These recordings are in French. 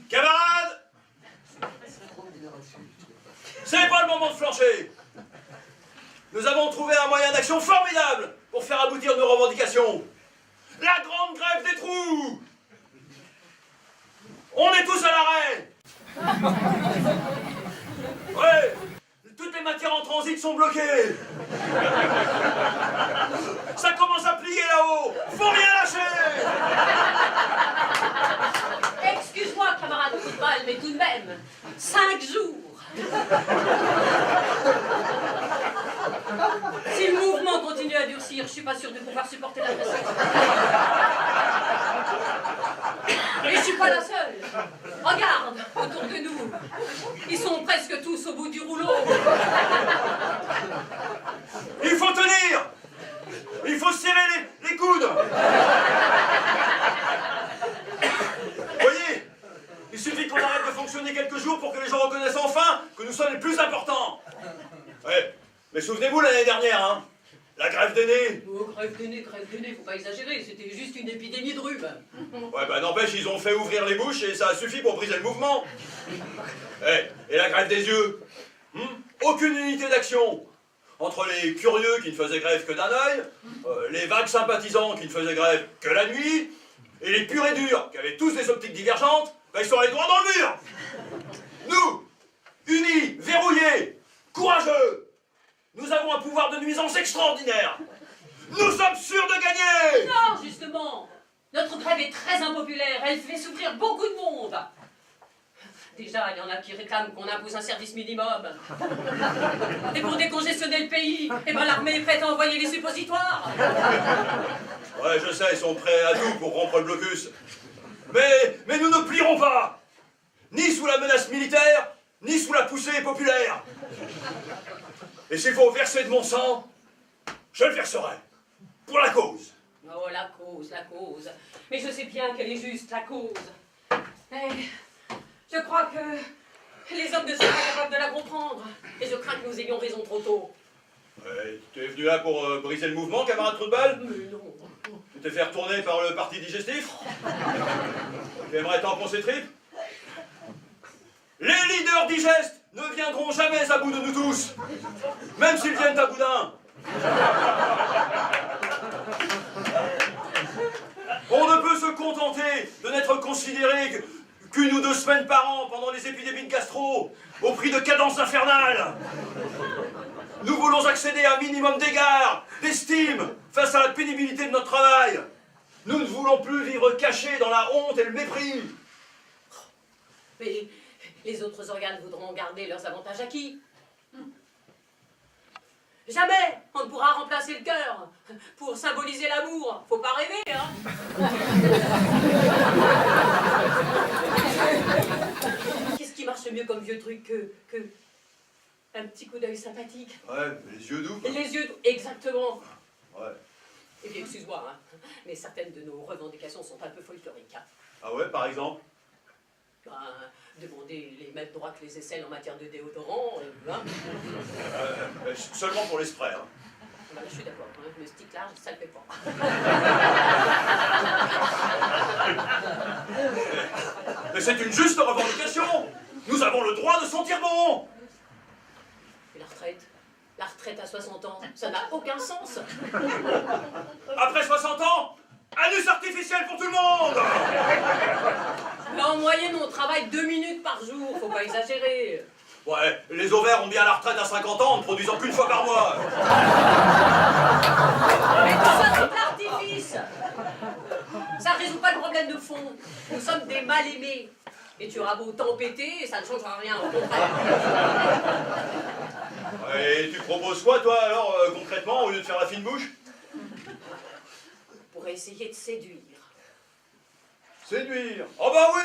Camarades, c'est pas le moment de flancher. Nous avons trouvé un moyen d'action formidable pour faire aboutir nos revendications. La grande grève des trous. On est tous à l'arrêt. Ouais, toutes les matières en transit sont bloquées. Ça commence à plier là-haut. Faut rien lâcher. Excuse-moi, camarade football, mais tout de même, 5 jours. Si le mouvement continue à durcir, je suis pas sûre de pouvoir supporter la pression. Et je suis pas la seule. Regarde, autour de nous, ils sont presque tous au bout du rouleau. Il faut tenir. Il faut serrer les coudes. Voyez, il suffit qu'on arrête de fonctionner quelques jours pour que les gens reconnaissent enfin que nous sommes les plus importants. Ouais, mais souvenez-vous l'année dernière, hein, la grève des nez. Oh, grève des nez, faut pas exagérer, c'était juste une épidémie de rhume. Ouais, bah n'empêche, ils ont fait ouvrir les bouches et ça a suffi pour briser le mouvement. Ouais, et la grève des yeux, aucune unité d'action. Entre les curieux qui ne faisaient grève que d'un œil, les vagues sympathisants qui ne faisaient grève que la nuit, et les purs et durs qui avaient tous des optiques divergentes, bah, ils sont allés droit dans le mur. Nous, unis, verrouillés, courageux, nous avons un pouvoir de nuisance extraordinaire. Nous sommes sûrs de gagner. Non, justement, notre grève est très impopulaire, elle fait souffrir beaucoup de monde. Déjà, il y en a qui réclament qu'on impose un service minimum. Et pour décongestionner le pays, eh ben, l'armée est prête à envoyer les suppositoires. Ouais, je sais, ils sont prêts à tout pour rompre le blocus. Mais nous ne plierons pas. Ni sous la menace militaire, ni sous la poussée populaire. Et s'il faut verser de mon sang, je le verserai. Pour la cause. Oh, la cause, la cause. Mais je sais bien qu'elle est juste, la cause. Mais je crois que les hommes ne sont pas capables de la comprendre. Et je crains que nous ayons raison trop tôt. Ouais, tu es venu là pour briser le mouvement, camarade trou de balle? Mais non. Tu t'es fait retourner par le parti digestif? Tu aimerais t'enfoncer les tripes? Les leaders digestes ne viendront jamais à bout de nous tous, même s'ils viennent à bout d'un. On ne peut se contenter de n'être considéré qu'une ou 2 semaines par an pendant les épidémies de gastro, au prix de cadences infernales. Nous voulons accéder à un minimum d'égard, d'estime, face à la pénibilité de notre travail. Nous ne voulons plus vivre cachés dans la honte et le mépris. Mais les autres organes voudront garder leurs avantages acquis. Jamais on ne pourra remplacer le cœur pour symboliser l'amour. Faut pas rêver, hein. Qu'est-ce qui marche mieux comme vieux truc que un petit coup d'œil sympathique? Ouais, les yeux doux. Les yeux doux, exactement. Ouais. Eh bien, excuse-moi, hein, mais certaines de nos revendications sont un peu folkloriques. Hein. Ah ouais, par exemple? Ben, demander les mêmes droits que les aisselles en matière de déodorant, hein. Seulement pour les sprays, hein. Ben, je suis d'accord, hein, le stick large, ça le fait pas. Mais c'est une juste revendication. Nous avons le droit de sentir bon. Et la retraite? La retraite à 60 ans, ça n'a aucun sens. Après 60 ans, anus artificiel pour tout le monde. Mais en moyenne, on travaille 2 minutes par jour, faut pas exagérer. Ouais, les ovaires ont bien la retraite à 50 ans en ne produisant qu'une fois par mois. Mais tout ça, c'est de l'artifice. Ça résout pas le problème de fond. Nous sommes des mal-aimés. Et tu auras beau tempêter, ça ne changera rien, au contraire. Et tu proposes quoi, toi, alors, concrètement, au lieu de faire la fine bouche? Pour essayer de séduire. Séduire? Oh bah oui!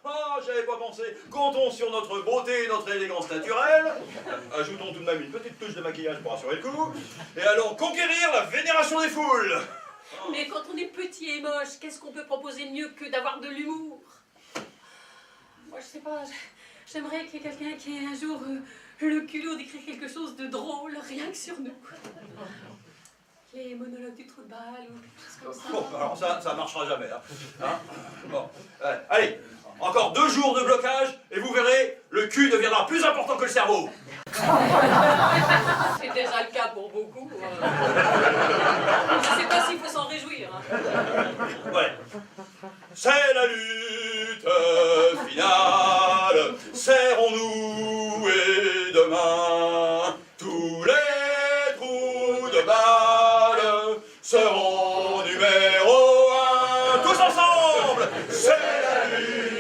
Ah, j'avais pas pensé. Comptons sur notre beauté et notre élégance naturelle. Ajoutons tout de même une petite touche de maquillage pour assurer le coup. Et allons conquérir la vénération des foules. Mais quand on est petit et moche, qu'est-ce qu'on peut proposer de mieux que d'avoir de l'humour? Moi, je sais pas, j'aimerais qu'il y ait quelqu'un qui ait un jour le culot d'écrire quelque chose de drôle, rien que sur nous. Les monologues du trou de balle ou quelque chose comme ça. Bon, alors ça marchera jamais. Hein. Bon. Allez, encore 2 jours de blocage et vous verrez, le cul deviendra plus important que le cerveau. C'est déjà le cas pour beaucoup. Je sais pas s'il faut s'en réjouir. Hein. Ouais. C'est la lutte finale. Serrons-nous et demain, tous les trous de balle seront numéro 1. Tous ensemble, c'est la lutte